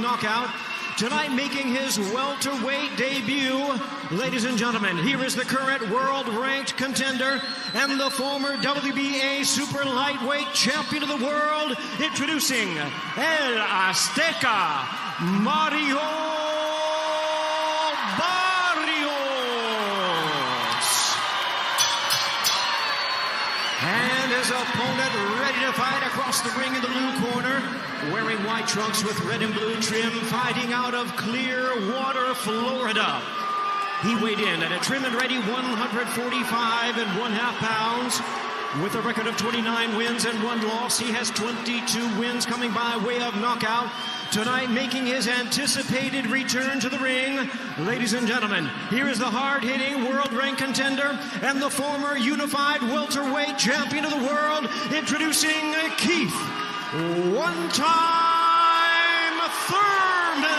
knockout. Tonight, making his welterweight debut, ladies and gentlemen, here is the current world-ranked contender and the former WBA super lightweight champion of the world, introducing El Azteca, Barrios. And his opponent ready to fight across the ring in the blue corner, wearing white trunks with red and blue trim, fighting out of Clearwater, Florida. He weighed in at a trim and ready 145 1/2 pounds. With a record of 29 wins and 1 loss, he has 22 wins coming by way of knockout. Tonight, making his anticipated return to the ring, ladies and gentlemen, here is the hard-hitting world-ranked contender and the former unified welterweight champion of the world, introducing Keith one-time Thurman.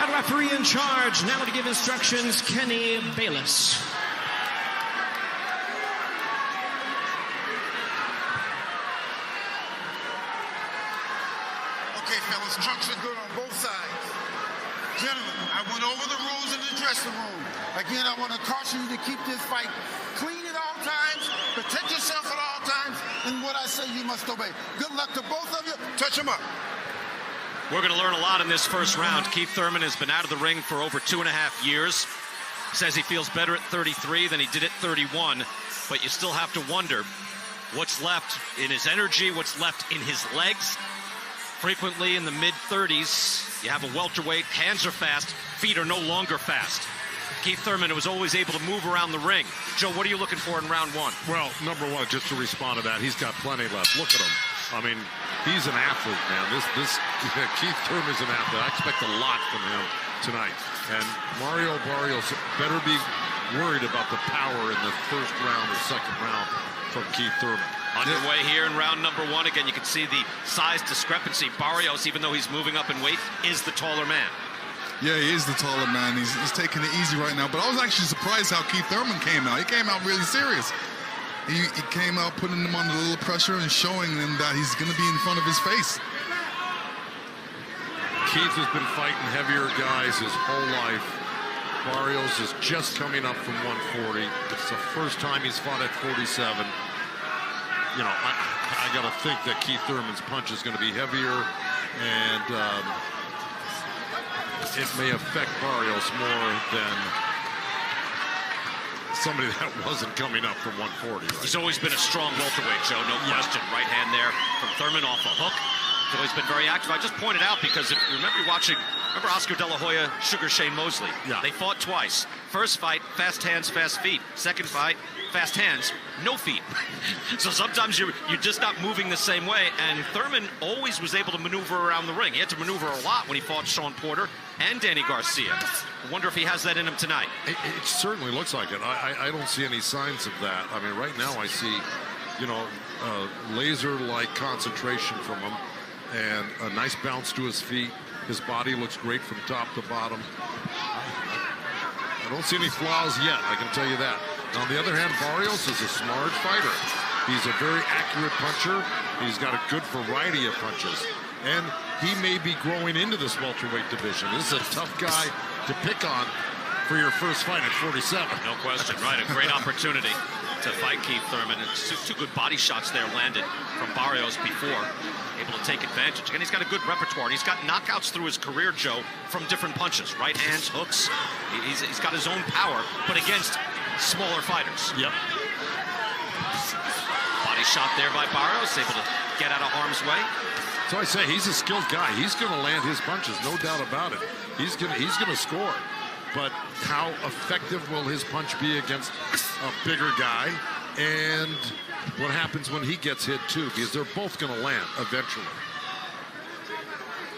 And referee in charge now to give instructions, Kenny Bayless. Okay, fellas, trunks are good on both sides. Gentlemen, I went over the rules in the dressing room. Again, I want to caution you to keep this fight clean at all times, protect yourself at all times, and what I say you must obey. Good luck to both of you. Touch them up. We're going to learn a lot in this first round. Keith Thurman has been out of the ring for over 2.5 years. Says he feels better at 33 than he did at 31, but you still have to wonder what's left in his energy, what's left in his legs. Frequently in the mid-30s, you have a welterweight, hands are fast, feet are no longer fast. Keith Thurman was always able to move around the ring. Joe, what are you looking for in round one? Well, number one, just to respond to that, he's got plenty left. Look at him. I mean, he's an athlete, man. Keith Thurman's an athlete. I expect a lot from him tonight. And Mario Barrios better be worried about the power in the first round or second round from Keith Thurman. Underway here in round number one. Again, you can see the size discrepancy. Barrios, even though he's moving up in weight, is the taller man. Yeah, he is the taller man. He's taking it easy right now. But I was actually surprised how Keith Thurman came out. He came out really serious. He came out putting him under a little pressure and showing him that he's going to be in front of his face. Keith has been fighting heavier guys his whole life. Barrios is just coming up from 140. It's the first time he's fought at 47. You know, I got to think that Keith Thurman's punch is going to be heavier, and it may affect Barrios more than somebody that wasn't coming up from 140. Right? He's always been a strong welterweight, Joe, no question. Right hand there from Thurman off a hook. He's always been very active. I just pointed out because if you remember remember Oscar De La Hoya, Sugar Shane Mosley? Yeah. They fought twice. First fight, fast hands, fast feet. Second fight, fast hands, no feet. So sometimes you're just not moving the same way, and Thurman always was able to maneuver around the ring. He had to maneuver a lot when he fought Sean Porter and Danny Garcia. I wonder if he has that in him tonight. It certainly looks like it. I don't see any signs of that. I mean, right now I see, you know, laser-like concentration from him and a nice bounce to his feet. His body looks great from top to bottom. I don't see any flaws yet, I can tell you that. On the other hand, Barrios is a smart fighter. He's a very accurate puncher. He's got a good variety of punches. And he may be growing into this welterweight division. This is a tough guy to pick on for your first fight at 47. No question, right? A great opportunity to fight Keith Thurman. And two good body shots there landed from Barrios before. Able to take advantage. Again, he's got a good repertoire. And he's got knockouts through his career, Joe, from different punches. Right hands, hooks. He's got his own power, but against smaller fighters. Yep. Body shot there by Barrios, able to get out of harm's way. So I say he's a skilled guy. He's going to land his punches, no doubt about it. He's going to score. But how effective will his punch be against a bigger guy? And what happens when he gets hit too? Because they're both going to land eventually.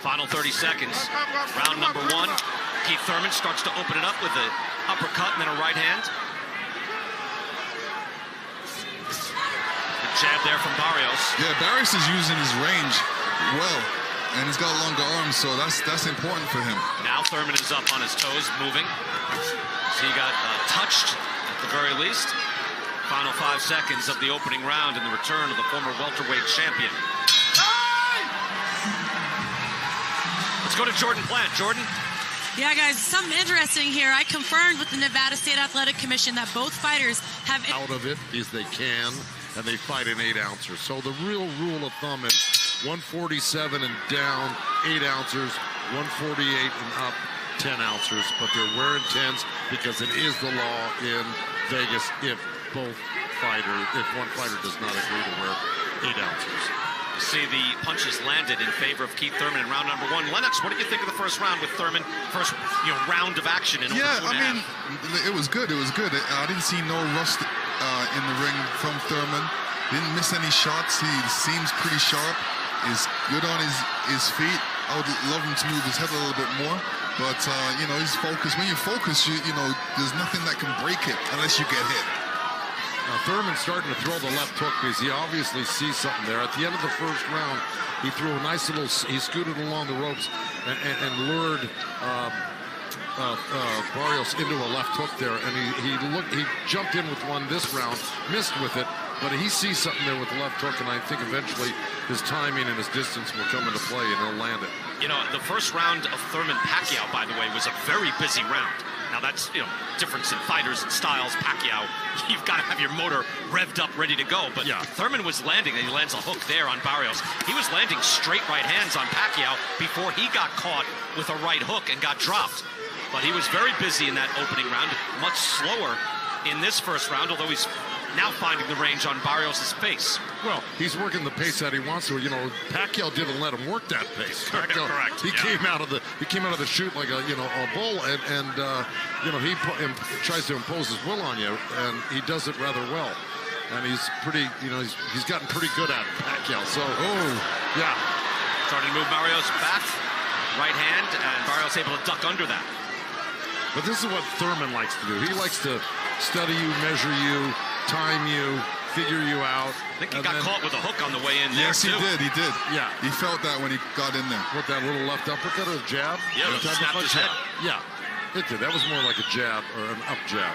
Final 30 seconds. Round number one. Keith Thurman starts to open it up with an uppercut and then a right hand. Good jab there from Barrios. Yeah, Barrios is using his range well, and he's got longer arms, so that's important for him. Now Thurman is up on his toes, moving. So he got touched at the very least. Final 5 seconds of the opening round and the return of the former welterweight champion. Let's go to Jordan Plant. Jordan? Yeah, guys, something interesting here. I confirmed with the Nevada State Athletic Commission that both fighters have out of it as they can, and they fight in 8-ounces. So the real rule of thumb is 147 and down, 8 ounces, 148 and up, 10 ounces. But they're wearing 10s because it is the law in Vegas if one fighter does not agree to wear 8 ounces. You see the punches landed in favor of Keith Thurman in round number 1. Lennox, what did you think of the first round with Thurman? First round of action in over 2.5. It was good. It was good. I didn't see no rust in the ring from Thurman. Didn't miss any shots. He seems pretty sharp. Is good on his feet. I would love him to move his head a little bit more. But, he's focused. When you focus, there's nothing that can break it unless you get hit. Now, Thurman's starting to throw the left hook because he obviously sees something there. At the end of the first round, he threw a nice little, he scooted along the ropes and lured Barrios into a left hook there. And he jumped in with one this round, missed with it, but he sees something there with the left hook, and I think eventually his timing and his distance will come into play and he'll land it. The first round of Thurman-Pacquiao, by the way, was a very busy round. Now that's, difference in fighters and styles. Pacquiao, you've got to have your motor revved up, ready to go. But yeah, Thurman was landing, and he lands a hook there on Barrios. He was landing straight right hands on Pacquiao before he got caught with a right hook and got dropped. But he was very busy in that opening round, much slower in this first round, although he's now finding the range on Barrios' pace. Well, he's working the pace that he wants to. Pacquiao didn't let him work that pace. Pacquiao, correct. He came out of the chute like a bull, and he tries to impose his will on you, and he does it rather well. And he's pretty, he's gotten pretty good at it, Pacquiao. So, yeah, starting to move Barrios back, right hand, and Barrios able to duck under that. But this is what Thurman likes to do. He likes to study you, measure you, time you, figure you out. I think he got caught with a hook on the way in there, yes, he did. He did. Yeah. He felt that when he got in there. With that little left uppercut or jab? Yeah, it snapped his head. Yeah, it did. That was more like a jab or an up jab.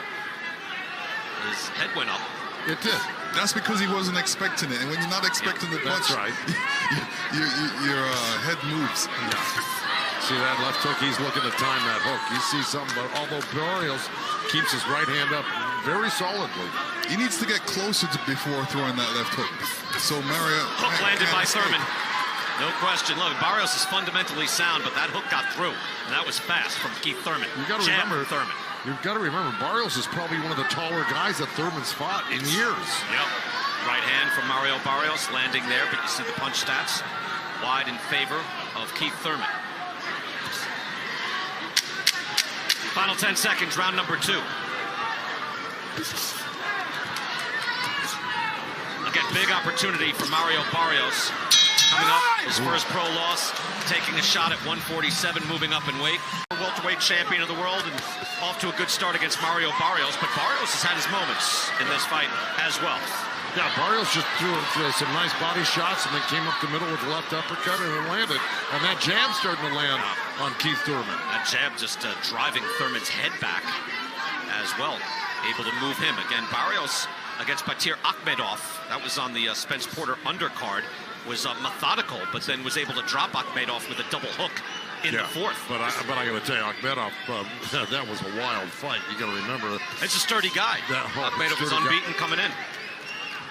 His head went up. It did. That's because he wasn't expecting it. And when you're not expecting the punch, that's right. your head moves. Yeah. See that left hook? He's looking to time that hook. He sees something, but although Barrios keeps his right hand up very solidly. He needs to get closer before throwing that left hook. So Mario... Hook landed by Thurman. No question. Look, Barrios is fundamentally sound, but that hook got through, and that was fast from Keith Thurman. You've got to remember, Barrios is probably one of the taller guys that Thurman's fought in years. Yep. Right hand from Mario Barrios landing there, but you see the punch stats wide in favor of Keith Thurman. Final 10 seconds, round number 2. Again, big opportunity for Mario Barrios. Coming up, his first pro loss, taking a shot at 147, moving up in weight. Welterweight champion of the world, and off to a good start against Mario Barrios, but Barrios has had his moments in this fight as well. Yeah, Barrios just threw some nice body shots and then came up the middle with the left uppercut and it landed. And that jab starting to land on Keith Thurman. That jab just driving Thurman's head back as well. Able to move him. Again, Barrios against Batir Akhmedov. That was on the Spence Porter undercard. Was methodical, but then was able to drop Akhmedov with a double hook in the fourth. But I got to tell you, Akhmedov, that was a wild fight. You got to remember. It's a sturdy guy. Akhmedov was unbeaten coming in.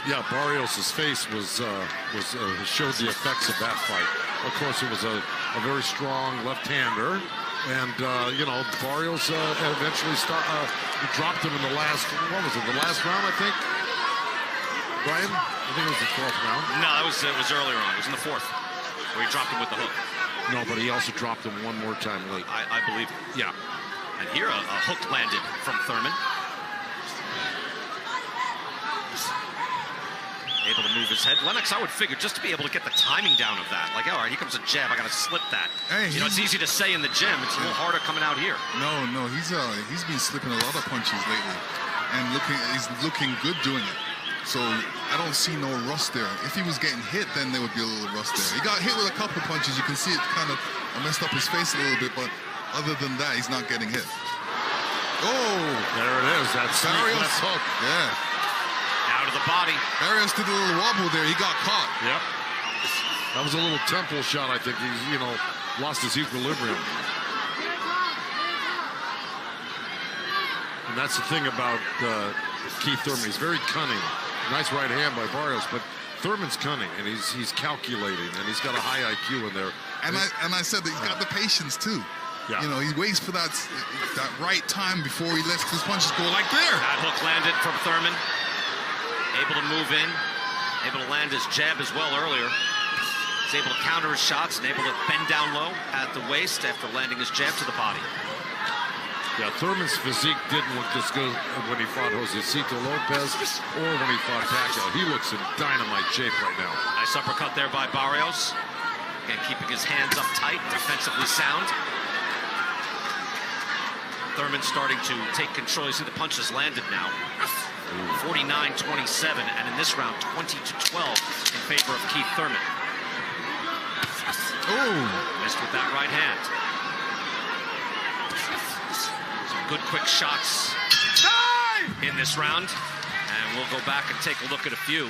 Yeah, Barrios' face showed the effects of that fight. Of course, it was a very strong left-hander, and Barrios eventually dropped him in the last. What was it? The last round, I think. Brian, I think it was the 4th round. No, it was earlier on. It was in the 4th, where he dropped him with the hook. No, but he also dropped him one more time late. I believe. Yeah, and here a hook landed from Thurman. Able to move his head. Lennox, I would figure, just to be able to get the timing down of that. Like, all right, here comes a jab. I got to slip that. Hey, it's easy to say in the gym. It's a little harder coming out here. No, he's been slipping a lot of punches lately, and he's looking good doing it. So I don't see no rust there. If he was getting hit, then there would be a little rust there. He got hit with a couple of punches. You can see it kind of messed up his face a little bit, but other than that, he's not getting hit. Oh, there it is. That's Barrios. Left hook. Yeah. Out of the body. Barrios did a little wobble there. He got caught. Yep. That was a little temple shot, I think. He's, lost his equilibrium. And that's the thing about Keith Thurman. He's very cunning. Nice right hand by Barrios, but Thurman's cunning, and he's calculating, and he's got a high IQ in there. And I said that he's got the patience too. Yeah. You know, he waits for that right time before he lets his punches go like there. That hook landed from Thurman. Able to move in. Able to land his jab as well earlier. He's able to counter his shots and able to bend down low at the waist after landing his jab to the body. Yeah, Thurman's physique didn't look this good when he fought Josecito Lopez or when he fought Pacquiao. He looks in dynamite shape right now. Nice uppercut there by Barrios. Again, keeping his hands up tight, defensively sound. Thurman starting to take control. You see the punches landed now. 49-27, and in this round, 20-12 in favor of Keith Thurman. Oh, missed with that right hand. Some good quick shots in this round, and we'll go back and take a look at a few.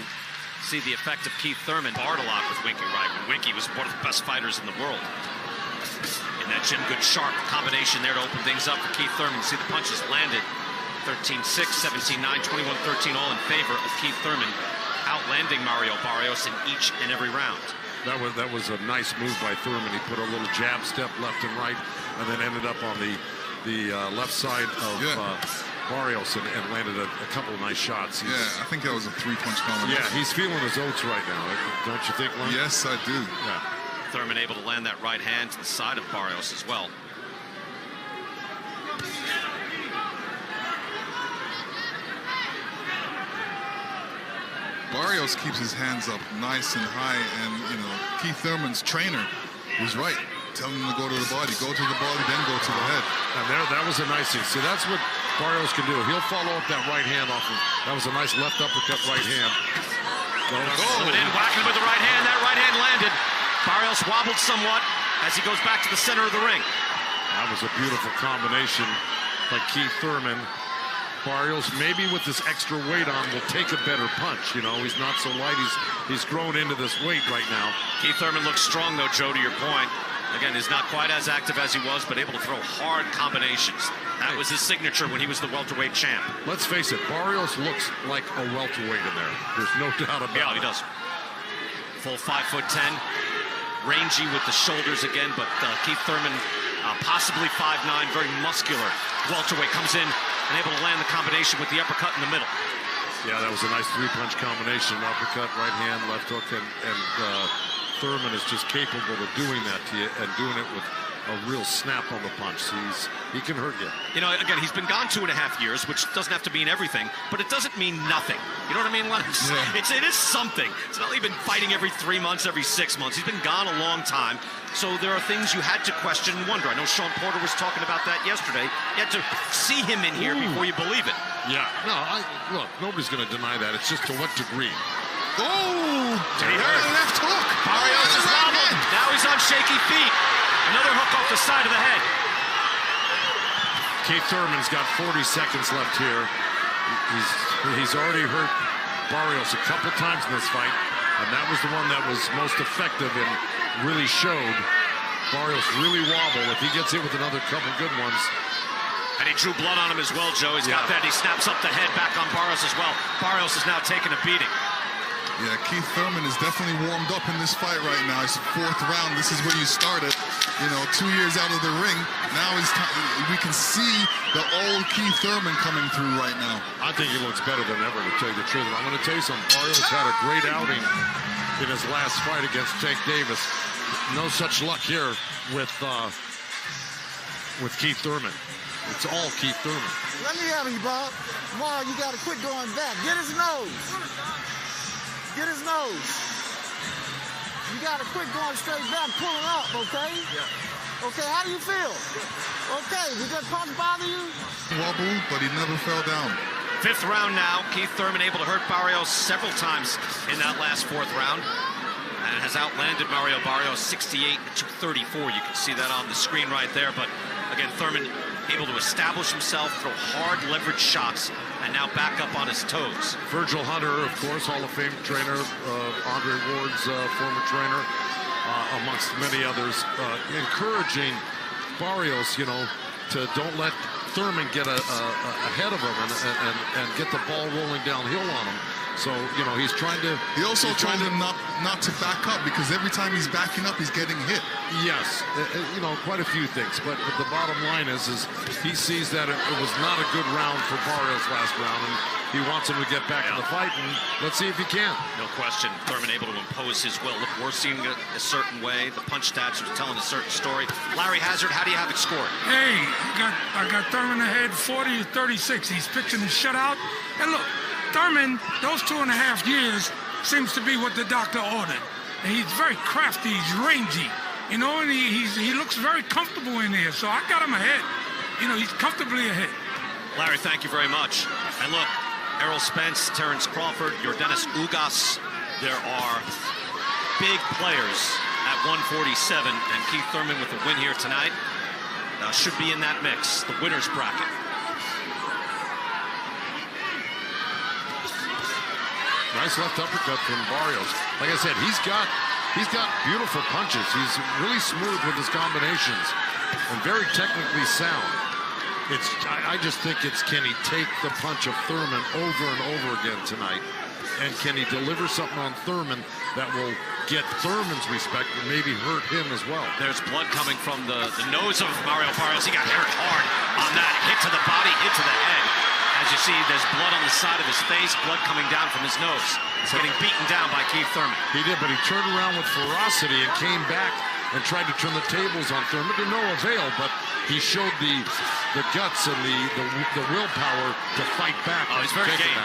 See the effect of Keith Thurman. Barred a lot with Winky, right? When Winky was one of the best fighters in the world. In that Jim Good sharp combination there to open things up for Keith Thurman. You see the punches landed. 13-6, 17-9, 21-13, all in favor of Keith Thurman, outlanding Mario Barrios in each and every round. That was a nice move by Thurman. He put a little jab step left and right, and then ended up on the left side of Barrios and landed a couple of nice shots. I think that was a 3-punch combination. Yeah, he's feeling his oats right now, don't you think, Lon? Yes, I do. Yeah. Thurman able to land that right hand to the side of Barrios as well. Barrios keeps his hands up nice and high, and you know, Keith Thurman's trainer was right, telling him to go to the body, then go to the head. And that was a nice thing. See, that's what Barrios can do. He'll follow up that right hand off of, that was a nice left uppercut right hand. Coming in, whacking with the right hand. That right hand landed. Barrios wobbled somewhat as he goes back to the center of the ring. That was a beautiful combination by Keith Thurman. Barrios, maybe with this extra weight on, will take a better punch. You know, he's not so light. He's grown into this weight right now. Keith Thurman looks strong, though, Joe, to your point. Again, is not quite as active as he was, but able to throw hard combinations. That was his signature when he was the welterweight champ. Let's face it, Barrios looks like a welterweight in there. There's no doubt about it. Yeah, he does. Full 5'10", rangy with the shoulders again, but Keith Thurman, possibly 5'9", very muscular. Welterweight comes in and able to land the combination with the uppercut in the middle. Yeah, that was a nice 3-punch combination. Uppercut, right hand, left hook, and Thurman is just capable of doing that to you and doing it with a real snap on the punch. He can hurt you. You know, again, he's been gone 2.5 years, which doesn't have to mean everything, but it doesn't mean nothing. You know what I mean, Lennox? Yeah. It is something. It's not like he's been fighting every 3 months, every 6 months. He's been gone a long time. So there are things you had to question and wonder. I know Sean Porter was talking about that yesterday. You had to see him in here before you believe it. Yeah. No, look, nobody's going to deny that. It's just to what degree. Oh! Did he hurt? Left hook. Barrios is wobbled. Now he's on shaky feet. Another hook off the side of the head. Keith Thurman's got 40 seconds left here. He's already hurt Barrios a couple times in this fight, and that was the one that was most effective and really showed Barrios really wobble. If he gets hit with another couple good ones. And he drew blood on him as well, Joe. He's got that. He snaps up the head back on Barrios as well. Barrios is now taking a beating. Yeah, Keith Thurman is definitely warmed up in this fight right now. It's the 4th round. This is where you started. You know, 2 years out of the ring. Now we can see the old Keith Thurman coming through right now. I think he looks better than ever, to tell you the truth. I'm going to tell you something. Barrios had a great outing in his last fight against Tank Davis. No such luck here with Keith Thurman. It's all Keith Thurman. Let me have you, Bob. Tomorrow you got to quit going back. Get his nose. Get his nose. You got to quit going straight back, pulling up, okay? Yeah. Okay, how do you feel? Okay, did that punch bother you? Wobbled, but he never fell down. 5th round now. Keith Thurman able to hurt Barrios several times in that last 4th round. And has outlanded Mario Barrios 68-34. You can see that on the screen right there. But again, Thurman able to establish himself, throw hard leverage shots, and now back up on his toes. Virgil Hunter, of course, Hall of Fame trainer, Andre Ward's former trainer. amongst many others, encouraging Barrios, to don't let Thurman get ahead of him and get the ball rolling downhill on him. So, he's trying to... He also told him not to back up, because every time he's backing up, he's getting hit. Yes, quite a few things. But the bottom line is he sees that it was not a good round for Barrios last round, and he wants him to get back in the fight, and let's see if he can. No question, Thurman able to impose his will. Look, we're seeing it a certain way. The punch stats are telling a certain story. Larry Hazard, how do you have it scored? Hey, I got Thurman ahead 40-36. He's pitching a shutout. And look, Thurman, those 2.5 years seems to be what the doctor ordered. And he's very crafty, he's rangy, and he looks very comfortable in there. So I got him ahead. He's comfortably ahead. Larry, thank you very much. And look, Errol Spence, Terrence Crawford, Yordenis Ugas, there are big players at 147, and Keith Thurman with a win here tonight should be in that mix, the winner's bracket. Nice left uppercut from Barrios. Like I said, he's got beautiful punches. He's really smooth with his combinations and very technically sound. I just think can he take the punch of Thurman over and over again tonight? And can he deliver something on Thurman that will get Thurman's respect and maybe hurt him as well? There's blood coming from the nose of Mario Barrios. He got hurt hard on that hit to the body, hit to the head. As you see, there's blood on the side of his face, blood coming down from his nose. He's getting beaten down by Keith Thurman. He did, but he turned around with ferocity and came back and tried to turn the tables on Thurman to no avail, but he showed the guts and the willpower to fight back. Oh, he's very game.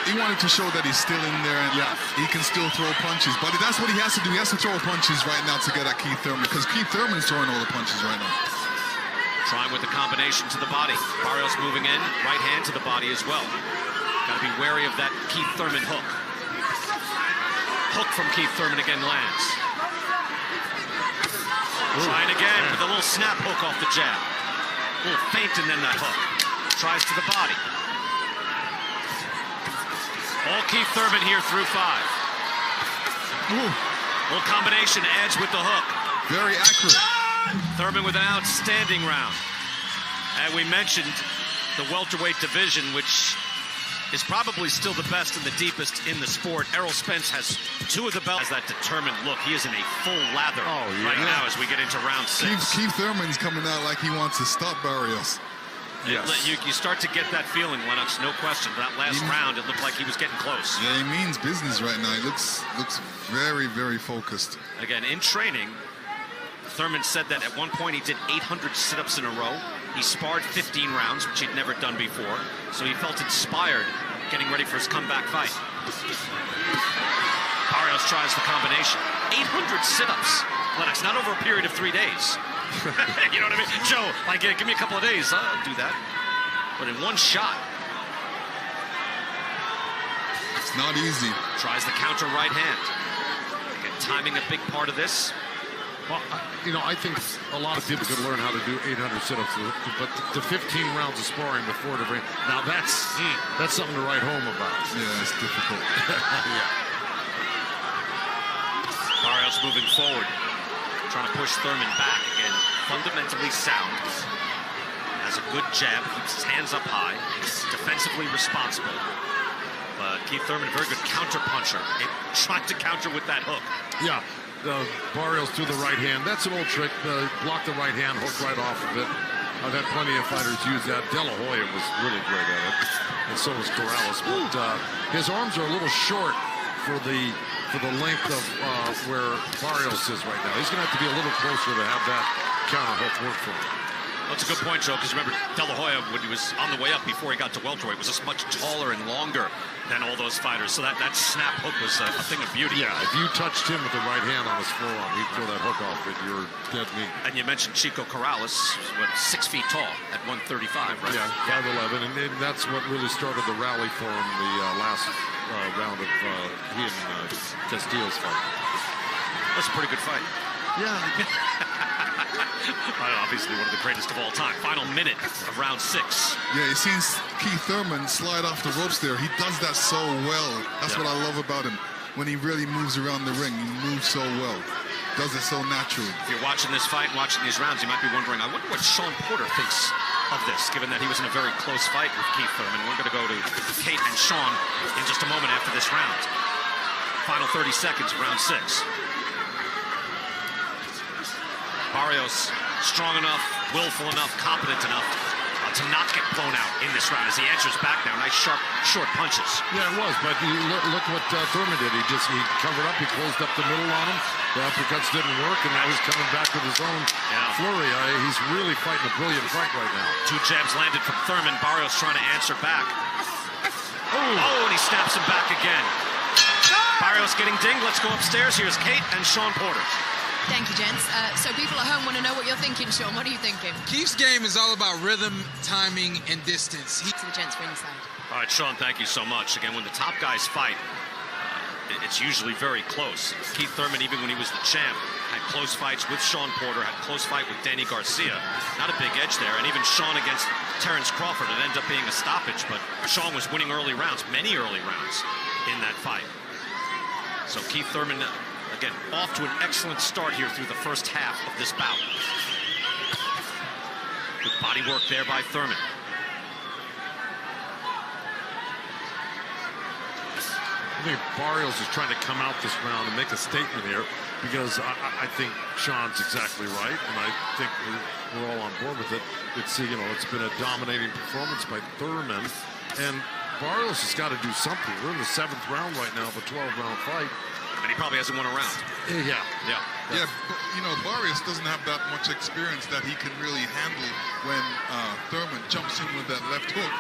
He wanted to show that he's still in there and he can still throw punches. But that's what he has to do. He has to throw punches right now to get at Keith Thurman, because Keith Thurman's throwing all the punches right now. Trying with the combination to the body. Barrios moving in, right hand to the body as well. Got to be wary of that Keith Thurman hook. Hook from Keith Thurman again lands. Trying again with a little snap hook off the jab. A little feint and then that hook. Tries to the body. All Keith Thurman here through 5. Little combination edge with the hook. Very accurate. Thurman with an outstanding round. And we mentioned the welterweight division, which is probably still the best and the deepest in the sport. Errol Spence has 2 of the belts. Has that determined look. He is in a full lather right now as we get into round 6. Keith Thurman's coming out like he wants to stop Barrios. Yes. You start to get that feeling, Lennox, no question. That last round, it looked like he was getting close. Yeah, he means business right now. He looks very, very focused. Again, in training, Thurman said that at one point he did 800 sit-ups in a row. He sparred 15 rounds, which he'd never done before. So he felt inspired getting ready for his comeback fight. Barrios tries the combination. 800 sit-ups, Lennox, not over a period of 3 days. You know what I mean? Joe, give me a couple of days. I'll do that. But in one shot. It's not easy. Tries the counter right hand. Again, timing a big part of this. Well, I think a lot of people could learn how to do 800 sit-ups, but the 15 rounds of sparring with 4 different... Now that's something to write home about. Yeah, it's difficult. Barrios moving forward, trying to push Thurman back again. Fundamentally sound. Has a good jab, keeps his hands up high, defensively responsible. But Keith Thurman, a very good counter puncher. Trying to counter with that hook. Yeah. Barrios through the right hand. That's an old trick. Block the right hand, hook right off of it. I've had plenty of fighters use that. De La Hoya was really great at it, and so was Corrales. But his arms are a little short for the length of where Barrios is right now. He's going to have to be a little closer to have that counter hook work for him. That's a good point, Joe, because remember, De La Hoya, when he was on the way up before he got to welterweight, was just much taller and longer than all those fighters. So that snap hook was a thing of beauty. Yeah, if you touched him with the right hand on his forearm, he'd throw that hook off with your dead meat. And you mentioned Chico Corrales, 6 feet tall at 135, right? Yeah, 5'11", and that's what really started the rally for him the last round of he and Castillo's fight. That's a pretty good fight. Yeah. Obviously one of the greatest of all time. Final minute of round 6. Yeah, you've seen Keith Thurman slide off the ropes there. He does that so well. That's what I love about him. when he really moves around the ring. He moves so well. Does it so naturally. If you're watching this fight and watching these rounds, you might be wondering, I wonder what Sean Porter thinks of this, given that he was in a very close fight with Keith Thurman. We're going to go to Kate and Sean in just a moment after this round. Final 30 seconds, round 6. Barrios strong enough, willful enough, competent enough to not get blown out in this round as he answers back now. Nice, sharp, short punches. Yeah, it was, but look what Thurman did. He covered up, he closed up the middle on him. The uppercuts didn't work, and now he's coming back with his own flurry. He's really fighting a brilliant fight right now. 2 jabs landed from Thurman. Barrios trying to answer back. Oh, and he snaps him back again. Barrios getting dinged. Let's go upstairs. Here's Kate and Sean Porter. Thank you, gents. So people at home want to know what you're thinking, Sean. What are you thinking? Keith's game is all about rhythm, timing, and distance. To the gents ringside. All right, Sean, thank you so much. Again, when the top guys fight, it's usually very close. Keith Thurman, even when he was the champ, had close fights with Sean Porter, had close fight with Danny Garcia. Not a big edge there. And even Sean against Terrence Crawford, it ended up being a stoppage, but Sean was winning early rounds, many early rounds in that fight. So Keith Thurman, again, off to an excellent start here through the first half of this bout. Good body work there by Thurman. I think Barrios is trying to come out this round and make a statement here, because I think Sean's exactly right, and I think we're all on board with it. It's been a dominating performance by Thurman, and Barrios has got to do something. We're in the 7th round right now of a 12-round fight. And he probably hasn't won a round. Yeah. Yeah, but, Barrios doesn't have that much experience that he can really handle when Thurman jumps in with that left hook.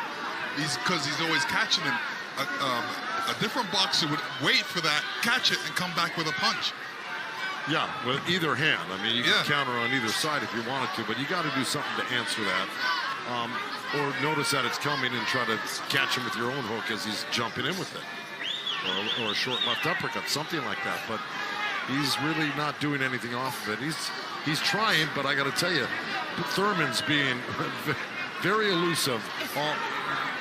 Because he's always catching him. A different boxer would wait for that, catch it, and come back with a punch. Yeah, with either hand. I mean, you can counter on either side if you wanted to, but you got to do something to answer that. Or notice that it's coming and try to catch him with your own hook as he's jumping in with it. Or a short left uppercut, something like that. But he's really not doing anything off of it. He's trying, but I got to tell you, Thurman's being very elusive.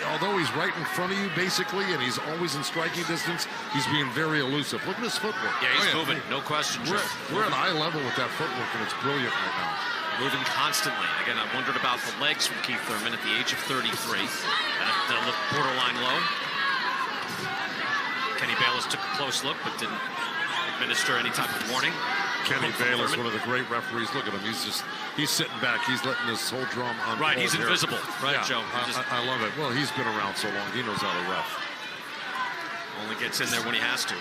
Although he's right in front of you, basically, and he's always in striking distance, he's being very elusive. Look at his footwork. Yeah, he's moving, no question, Joe. We're at eye level with that footwork, and it's brilliant right now. Moving constantly. Again, I wondered about the legs from Keith Thurman at the age of 33. That looked borderline low. Kenny Bayless took a close look, but didn't administer any type of warning. Kenny Bayless, one of the great referees. Look at him. He's sitting back. He's letting this whole drama unfold. Right, he's invisible. Right, yeah, Joe. I love it. Well, he's been around so long. He knows how to ref. Only gets in there when he has to.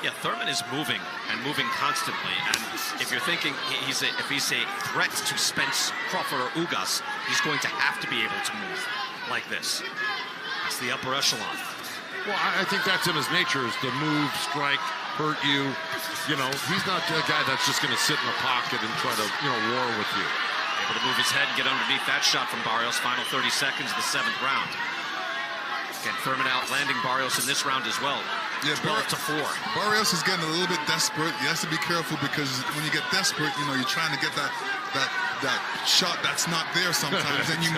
Yeah, Thurman is moving and moving constantly. And if you're thinking if he's a threat to Spence, Crawford, or Ugas, he's going to have to be able to move like this. It's the upper echelon. Well, I think that's in his nature, is to move, strike, hurt you. He's not a guy that's just going to sit in the pocket and try to, war with you. Able to move his head and get underneath that shot from Barrios. Final 30 seconds of the 7th round. Again, Thurman outlanding Barrios in this round as well. Yeah, 12-4. Barrios is getting a little bit desperate. He has to be careful, because when you get desperate, you're trying to get that shot that's not there sometimes, and you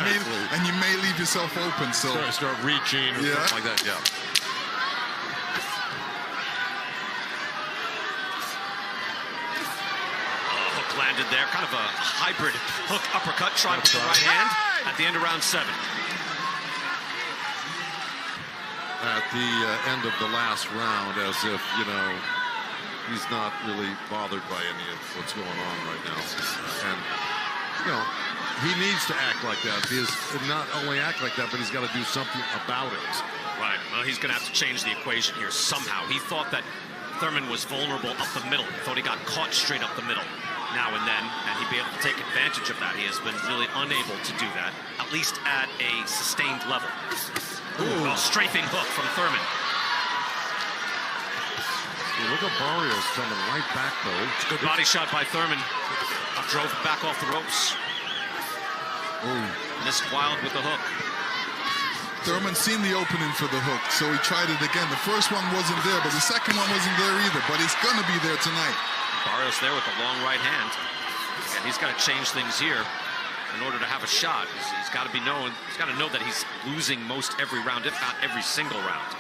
may leave yourself open. So start reaching or something like that. Yeah. Landed there, kind of a hybrid hook uppercut, tried with the right hand at the end of round 7. At the end of the last round, as if, he's not really bothered by any of what's going on right now. And, he needs to act like that. Not only act like that, but he's got to do something about it. Right. Well, he's going to have to change the equation here somehow. He thought that Thurman was vulnerable up the middle. He thought he got caught straight up the middle now and then, and he'd be able to take advantage of that. He has been really unable to do that, at least at a sustained level. Ooh, a strafing hook from Thurman. Look at Barrios coming right back, though. Good body shot by Thurman. Drove back off the ropes. Ooh. Missed wild with the hook. Thurman seen the opening for the hook, so he tried it again. The first one wasn't there, but the second one wasn't there either, but it's going to be there tonight. Barrios there with the long right hand. And he's got to change things here in order to have a shot. He's got to know that he's losing most every round, if not every single round.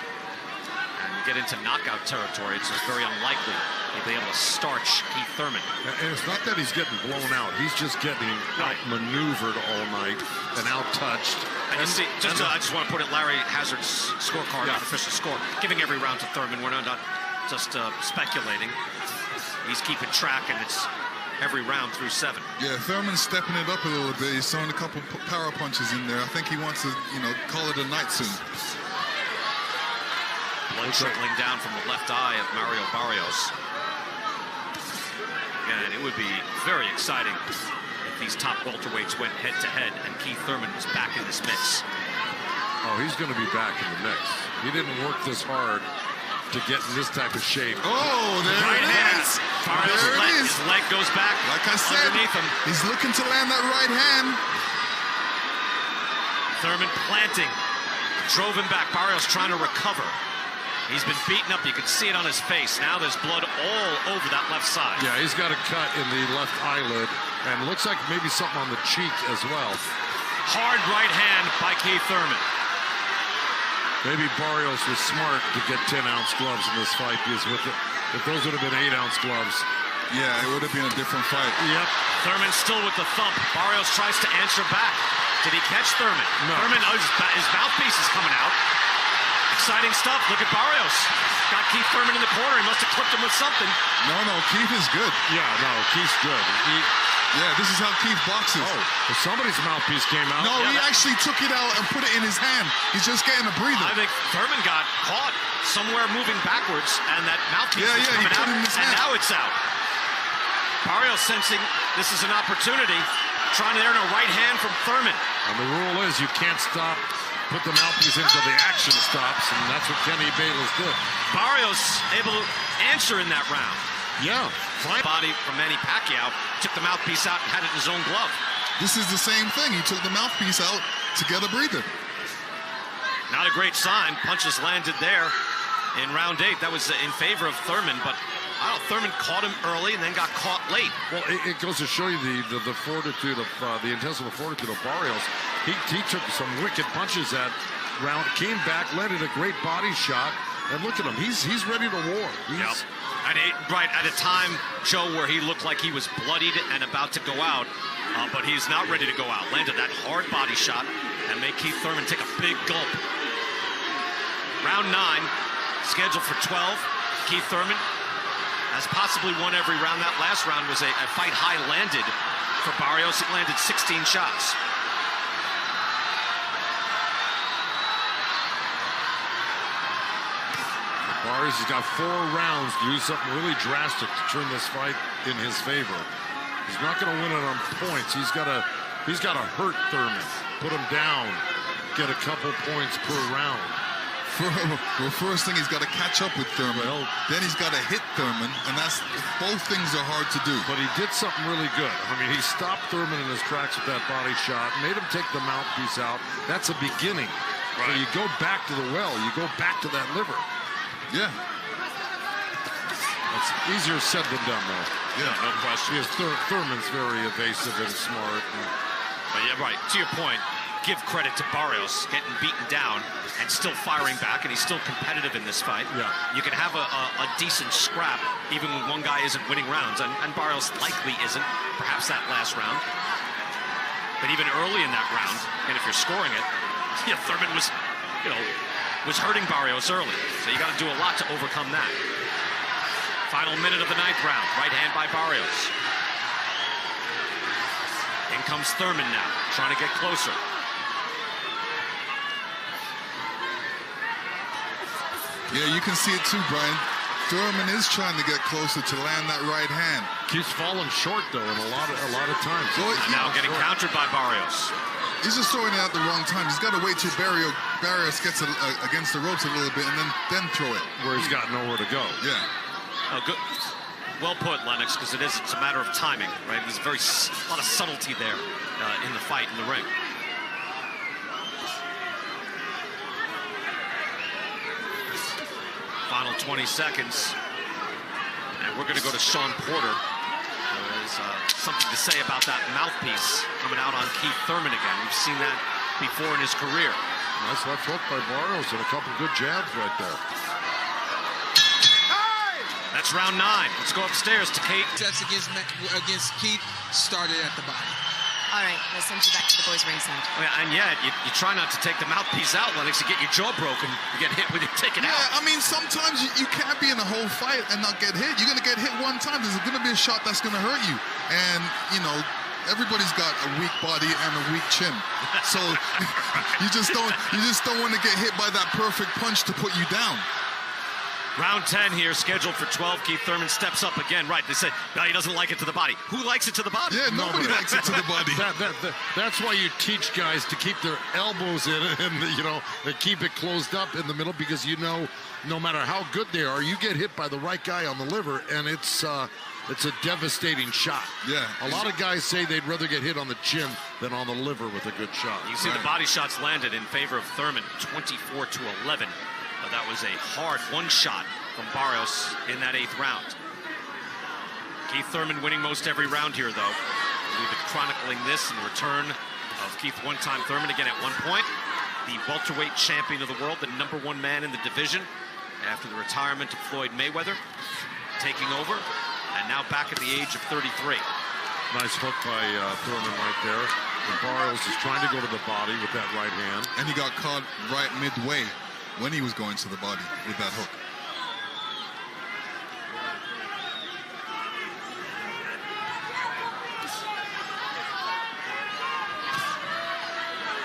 And get into knockout territory, it's just very unlikely he'll be able to starch Keith Thurman. And it's not that he's getting blown out. He's just getting outmaneuvered all night and out-touched. And you see, I just want to put it, Larry Hazard's scorecard, official score, giving every round to Thurman. We're not just speculating. He's keeping track, and it's every round through 7. Yeah, Thurman's stepping it up a little bit. He's throwing a couple power punches in there. I think he wants to, call it a night soon. Blood trickling down from the left eye of Mario Barrios. And it would be very exciting if these top welterweights went head-to-head and Keith Thurman was back in this mix. Oh, he's going to be back in the mix. He didn't work this hard to get in this type of shape. Oh, there right it hand. is. Barrios' There it is. His leg goes back. Like I said, underneath him. He's looking to land that right hand. Thurman planting. Drove him back. Barrios trying to recover. He's been beaten up. You can see it on his face. Now there's blood all over that left side. Yeah, he's got a cut in the left eyelid, and looks like maybe something on the cheek as well. Hard right hand by Keith Thurman. Maybe Barrios was smart to get 10-ounce gloves in this fight, because if those would have been 8-ounce gloves. Yeah, it would have been a different fight. Yep. Thurman still with the thump. Barrios tries to answer back. Did he catch Thurman? No. Thurman, his mouthpiece is coming out. Exciting stuff. Look at Barrios. Got Keith Thurman in the corner. He must have clipped him with something. No, Keith is good. Yeah, no, Keith's good. Yeah, this is how Keith boxes. Oh, if somebody's mouthpiece came out. No, he actually took it out and put it in his hand. He's just getting a breather. I think Thurman got caught somewhere moving backwards, and that mouthpiece was coming out, and now it's out. Barrios sensing this is an opportunity, trying to earn a right hand from Thurman. And the rule is you can't put the mouthpiece until the action stops, and that's what Kenny Bayless did. Barrios able to answer in that round. Yeah. Fine body from Manny Pacquiao, took the mouthpiece out and had it in his own glove. This is the same thing. He took the mouthpiece out to get a breather. Not a great sign. Punches landed there in round 8. That was in favor of Thurman, but I don't know, Thurman caught him early and then got caught late. Well, it goes to show you the fortitude of the intestinal fortitude of Barrios. He took some wicked punches that round, came back, landed a great body shot, and look at him. He's ready to war. Yep. Right at a time, Joe, where he looked like he was bloodied and about to go out, but he's not ready to go out. Landed that hard body shot and made Keith Thurman take a big gulp. Round 9, scheduled for 12. Keith Thurman has possibly won every round. That last round was a fight high landed for Barrios. It landed 16 shots. Barrios has got 4 rounds to do something really drastic to turn this fight in his favor. He's not going to win it on points. He's got to hurt Thurman, put him down, get a couple points per round. Well, first thing, he's got to catch up with Thurman. Then he's got to hit Thurman, and both things are hard to do. But he did something really good. I mean, he stopped Thurman in his tracks with that body shot, made him take the mouthpiece out. That's a beginning. Right. So you go back to the well, you go back to that liver. Yeah. It's easier said than done, though. Yeah, no question. Because Thurman's very evasive and smart. But yeah, right. To your point, give credit to Barrios getting beaten down and still firing back, and he's still competitive in this fight. Yeah. You can have a decent scrap even when one guy isn't winning rounds, and Barrios likely isn't, perhaps that last round. But even early in that round, and if you're scoring it, yeah, Thurman was, was hurting Barrios early. So you got to do a lot to overcome that. Final minute of the 9th round. Right hand by Barrios. In comes Thurman now, trying to get closer. Yeah, you can see it too, Brian. Thurman is trying to get closer to land that right hand. Keeps falling short, though, and a lot of times. Well, now getting countered by Barrios. He's just throwing it out the wrong time. He's got to wait till Barrios gets against the ropes a little bit and then throw it. Where he's got nowhere to go. Yeah. Oh, good. Well put, Lennox, because it's a matter of timing, right? There's a lot of subtlety there in the fight, in the ring. Final 20 seconds. And we're going to go to Sean Porter. There's something to say about that mouthpiece coming out on Keith Thurman again. We've seen that before in his career. Nice left hook by Barrios and a couple good jabs right there. That's round 9. Let's go upstairs to Kate. Sets against Keith started at the body. All right, let's send you back to the boys' ringside. Oh, yeah, and yet, you try not to take the mouthpiece out, Lennox, to get your jaw broken. You get hit with it, take it out. Yeah, I mean, sometimes you can't be in a whole fight and not get hit. You're going to get hit one time. There's going to be a shot that's going to hurt you. And, you know, everybody's got a weak body and a weak chin. So you just don't want to get hit by that perfect punch to put you down. Round 10 here, scheduled for 12. Keith Thurman steps up again. Right, they say, no, he doesn't like it to the body. Who likes it to the body? Yeah, nobody likes it to the body. That's why you teach guys to keep their elbows in and, you know, they keep it closed up in the middle, because, you know, no matter how good they are, you get hit by the right guy on the liver, and it's a devastating shot. Yeah. A lot of guys say they'd rather get hit on the chin than on the liver with a good shot. You see the body shots landed in favor of Thurman, 24-11. That was a hard one shot from Barrios in that 8th round. Keith Thurman winning most every round here, though. We've been chronicling this in return of Keith one-time Thurman again at one point. The welterweight champion of the world, the #1 man in the division after the retirement of Floyd Mayweather, taking over, and now back at the age of 33. Nice hook by Thurman right there. And Barrios is trying to go to the body with that right hand. And he got caught right midway when he was going to the body with that hook.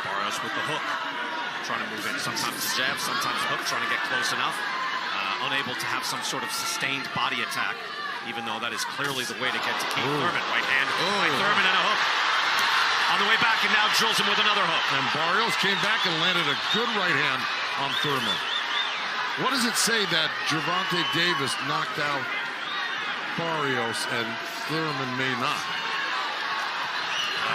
Barrios with the hook, trying to move in. Sometimes the jab, sometimes the hook, trying to get close enough. Unable to have some sort of sustained body attack, even though that is clearly the way to get to Keith Thurman. Right hand by Thurman and a hook. On the way back, and now drills him with another hook. And Barrios came back and landed a good right hand on Thurman. What does it say that Gervonta Davis knocked out Barrios and Thurman may not?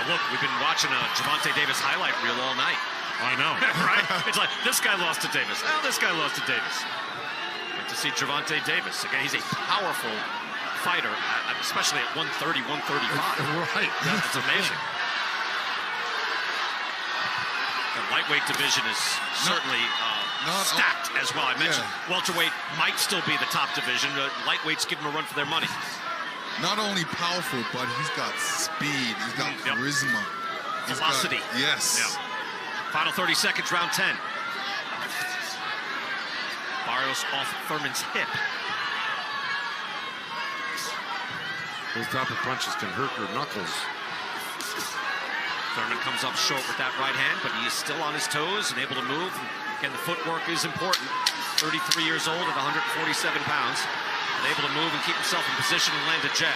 Look, we've been watching a Gervonta Davis highlight reel all night. I know. Right? It's like, this guy lost to Davis. Oh, this guy lost to Davis. But to see Gervonta Davis, again, he's a powerful fighter, especially at 130, 135. Right. That's amazing. The lightweight division is certainly stacked as well. I mentioned welterweight might still be the top division. Lightweights give him a run for their money. Not only powerful, but he's got speed. He's got charisma. Velocity. Yes. Yeah. Final 30 seconds, round 10. Barrios off Thurman's hip. Those type of punches can hurt your knuckles. Thurman comes up short with that right hand, but he is still on his toes and able to move. Again, the footwork is important. 33 years old at 147 pounds. And able to move and keep himself in position and land a jab.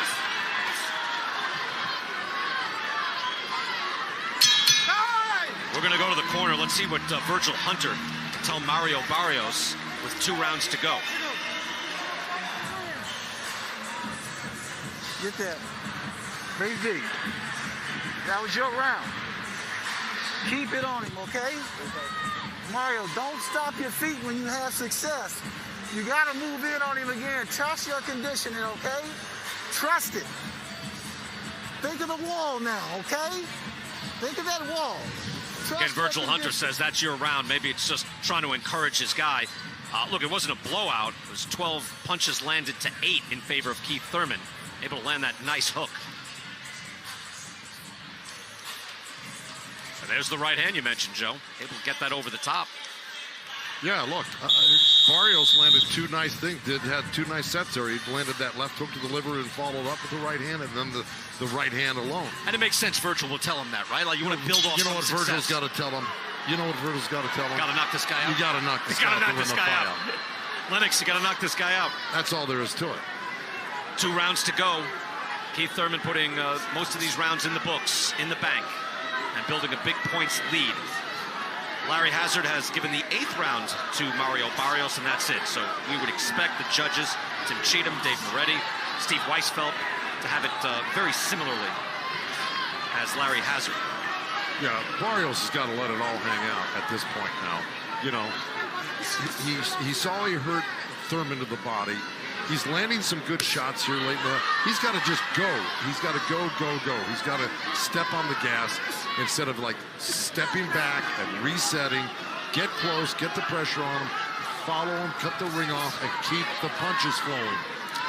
We're going to go to the corner. Let's see what Virgil Hunter can tell Mario Barrios with 2 rounds to go. Get that. Baby, that was your round. Keep it on him, okay? Mario, don't stop your feet when you have success. You got to move in on him again. Trust your conditioning, okay? Trust it. Think of the wall now, okay? Think of that wall. Again, Virgil Hunter says that's your round. Maybe it's just trying to encourage his guy. Look, it wasn't a blowout. It was 12 punches landed to 8 in favor of Keith Thurman. Able to land that nice hook. And there's the right hand you mentioned, Joe. Able to get that over the top. Yeah, look, Barrios landed 2 nice things. Had 2 nice sets there. He landed that left hook to the liver and followed up with the right hand, and then the right hand alone. And it makes sense. Virgil will tell him that, right? Like, you want to build off. You know what Virgil's got to tell him? You know what Virgil's got to tell him? Got to knock this guy out. You got to knock this guy out. Lennox, you got to knock this guy out. That's all there is to it. 2 rounds to go. Keith Thurman putting most of these rounds in the books, in the bank, and building a big points lead. Larry Hazard has given the 8th round to Mario Barrios, and that's it. So we would expect the judges, Tim Cheatham, Dave Moretti, Steve Weisfeld, to have it very similarly as Larry Hazard. Yeah, Barrios has got to let it all hang out at this point now. You know, he saw he hurt Thurman to the body. He's landing some good shots here late in the... He's got to just go. He's got to go. He's got to step on the gas instead of, like, stepping back and resetting. Get close, get the pressure on him, follow him, cut the ring off, and keep the punches flowing.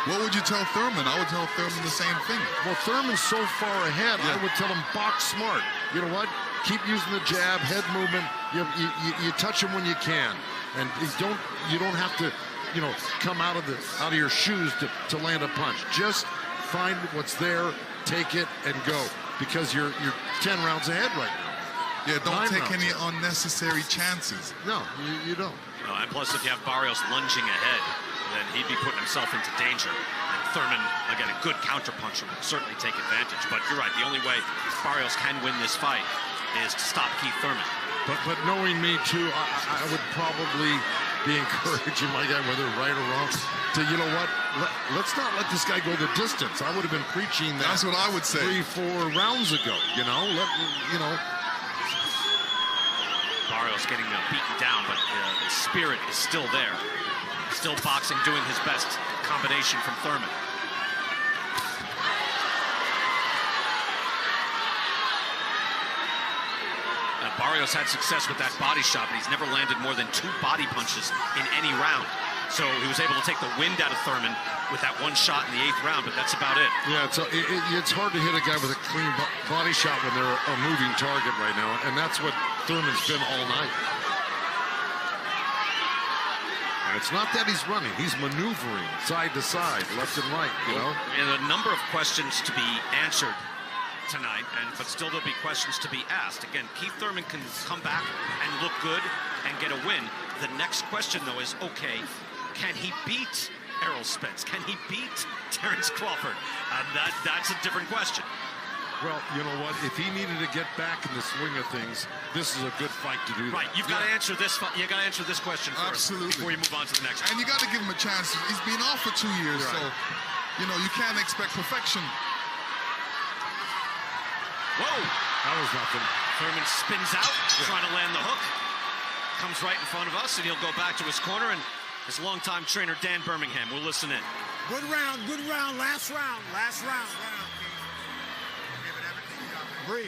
What would you tell Thurman? I would tell Thurman the same thing. Well, Thurman's so far ahead, I would tell him box smart. You know what? Keep using the jab, head movement. You touch him when you can, and you don't have to, come out of your shoes to land a punch. Just find what's there, take it, and go, because you're 10 rounds ahead right now. Yeah, don't take any ahead. unnecessary chances. No, you don't. No, and plus, if you have Barrios lunging ahead, then he'd be putting himself into danger. And Thurman, again, a good counterpuncher, would certainly take advantage. But you're right, the only way Barrios can win this fight is to stop Keith Thurman. But knowing me, too, I would probably be encouraging my guy, whether right or wrong, to, you know what, let's not let this guy go the distance. I would have been preaching that. That's what I would say. 3-4 rounds ago, Barrios getting beaten down, but the spirit is still there. Still boxing, doing his best. Combination from Thurman. Now, Barrios had success with that body shot, but he's never landed more than 2 body punches in any round. So he was able to take the wind out of Thurman with that one shot in the 8th round, but that's about it. Yeah, it's hard to hit a guy with a clean body shot when they're a moving target right now, and that's what Thurman's been all night. And it's not that he's running, he's maneuvering side to side, left and right, And a number of questions to be answered tonight, but still there'll be questions to be asked. Again, Keith Thurman can come back and look good and get a win. The next question, though, is, okay, can he beat Errol Spence? Can he beat Terrence Crawford? That's a different question. Well, you know what? If he needed to get back in the swing of things, this is a good fight to do that. Right, you've got to answer this. You got to answer this question first. Absolutely. Before you move on to the next. And you got to give him a chance. He's been off for 2 years, right. So you can't expect perfection. Whoa! That was nothing. Thurman spins out, trying to land the hook. Comes right in front of us, and he'll go back to his corner. And his longtime trainer, Dan Birmingham, will listen in. Good round, last round. Breathe.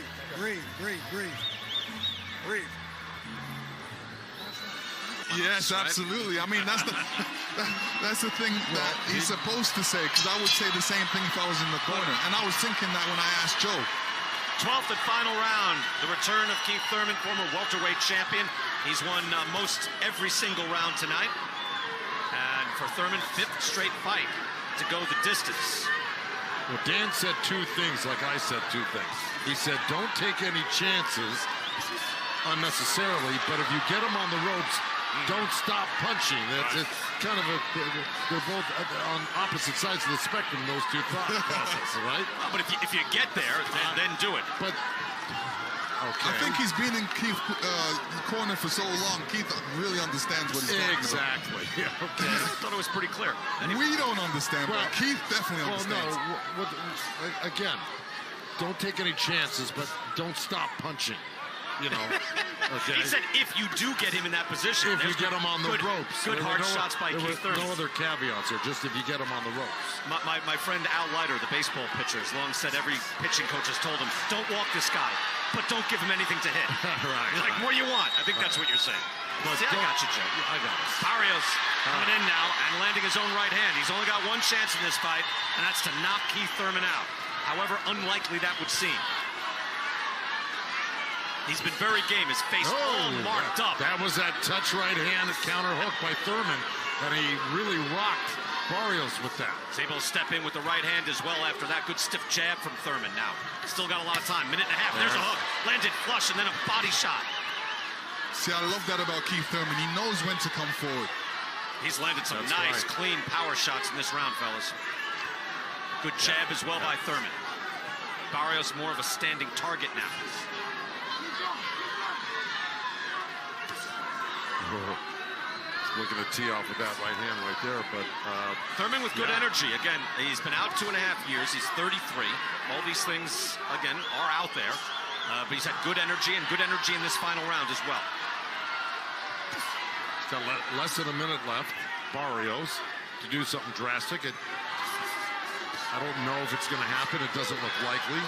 Yes, absolutely. I mean, that's the thing that he's supposed to say, because I would say the same thing if I was in the corner. And I was thinking that when I asked Joe. 12th and final round, the return of Keith Thurman, former welterweight champion. He's won most every single round tonight. And for Thurman, 5th straight fight to go the distance. Well, Dan said 2 things like I said 2 things. He said, don't take any chances unnecessarily, but if you get them on the ropes, don't stop punching. It's kind of they're both on opposite sides of the spectrum, those 2 thought processes, right? But if you get there, then do it. But okay. I think he's been in Keith's corner for so long. Keith really understands what he's talking about. Exactly. Yeah, okay. I thought it was pretty clear. We don't understand, but Keith definitely understands. Well, no. Again, don't take any chances, but don't stop punching. Okay. He said if you do get him in that position. If you get him on the ropes. Good hard shots by Keith Thurman. No other caveats here, just if you get him on the ropes. My friend Al Leiter, the baseball pitcher, has long said every pitching coach has told him, don't walk this guy, but don't give him anything to hit. Right. He's like, what do you want? I think that's what you're saying. See, I got you, Joe. I got it. Barrios coming in now and landing his own right hand. He's only got one chance in this fight, and that's to knock Keith Thurman out. However unlikely that would seem. He's been very game. His face all marked up. That was that touch right hand counter hook by Thurman, and he really rocked Barrios with that. He's able to step in with the right hand as well after that good stiff jab from Thurman. Now, still got a lot of time. Minute and a half. There's a hook. Landed flush and then a body shot. See, I love that about Keith Thurman. He knows when to come forward. He's landed some nice, clean power shots in this round, fellas. Good jab as well by Thurman. Barrios more of a standing target now. Looking to tee off with that right hand right there, but Thurman with good energy. Again, he's been out 2.5 years. He's 33. All these things, again, are out there. But he's had good energy and good energy in this final round as well. Got less than a minute left. Barrios to do something drastic. I don't know if it's going to happen. It doesn't look likely.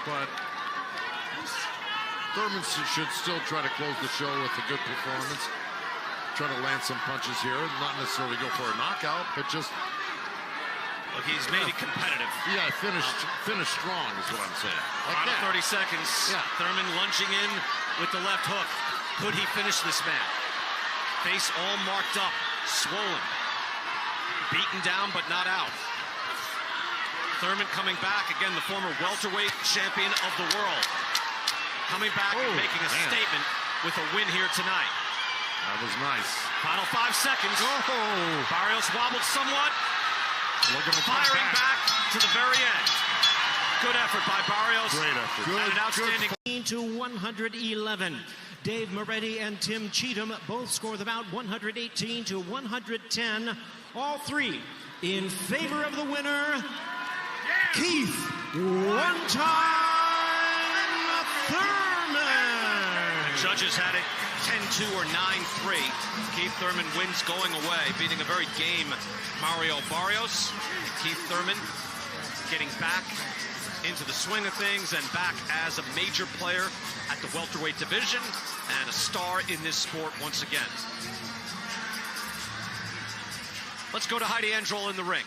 But Thurman should still try to close the show with a good performance. Try to land some punches here. Not necessarily go for a knockout, but just Look, he's made it competitive. Yeah, finish strong is what I'm saying. Like Final that. 30 seconds. Yeah. Thurman lunging in with the left hook. Could he finish this man? Face all marked up, swollen. Beaten down, but not out. Thurman coming back. Again, the former welterweight champion of the world. Coming back and making a statement with a win here tonight. That was nice. Final 5 seconds. Barrios wobbled somewhat. Firing back to the very end. Good effort by Barrios. Great effort. And an outstanding. To 111. Dave Moretti and Tim Cheatham both score the bout 118 to 110. All three in favor of the winner, Keith one-time Thurman. The judges had it 10-2 or 9-3. Keith Thurman wins going away, beating a very game Mario Barrios. Keith Thurman getting back into the swing of things and back as a major player at the welterweight division and a star in this sport once again. Let's go to Heidi Androl in the ring.